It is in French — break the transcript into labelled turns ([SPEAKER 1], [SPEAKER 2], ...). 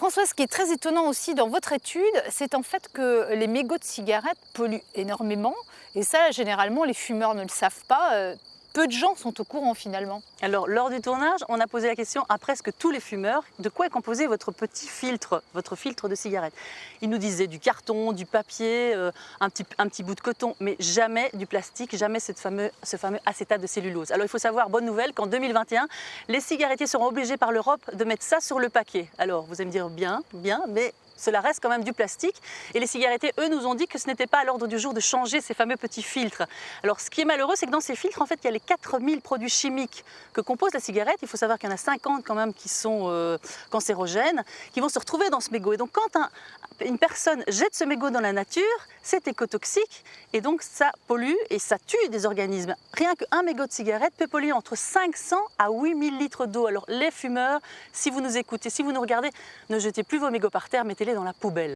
[SPEAKER 1] François, ce qui est très étonnant aussi dans votre étude, c'est en fait que les mégots de cigarettes polluent énormément. Et ça, généralement, les fumeurs ne le savent pas. Peu de gens sont au courant finalement.
[SPEAKER 2] Alors, lors du tournage, on a posé la question à presque tous les fumeurs, de quoi est composé votre petit filtre, votre filtre de cigarette? Ils nous disaient du carton, du papier, un petit bout de coton, mais jamais du plastique, jamais ce fameux acétate de cellulose. Alors, il faut savoir, bonne nouvelle, qu'en 2021, les cigarettiers seront obligés par l'Europe de mettre ça sur le paquet. Alors, vous allez me dire, bien, mais cela reste quand même du plastique. Et les cigarettiers, eux, nous ont dit que ce n'était pas à l'ordre du jour de changer ces fameux petits filtres. Alors, ce qui est malheureux, c'est que dans ces filtres, en fait, il y a les 4000 produits chimiques que compose la cigarette. Il faut savoir qu'il y en a 50 quand même qui sont cancérogènes, qui vont se retrouver dans ce mégot. Et donc, quand une personne jette ce mégot dans la nature, c'est écotoxique et donc ça pollue et ça tue des organismes. Rien qu'un mégot de cigarette peut polluer entre 500 à 8000 litres d'eau. Alors, les fumeurs, si vous nous écoutez, si vous nous regardez, ne jetez plus vos mégots par terre, mettez-les dans la poubelle.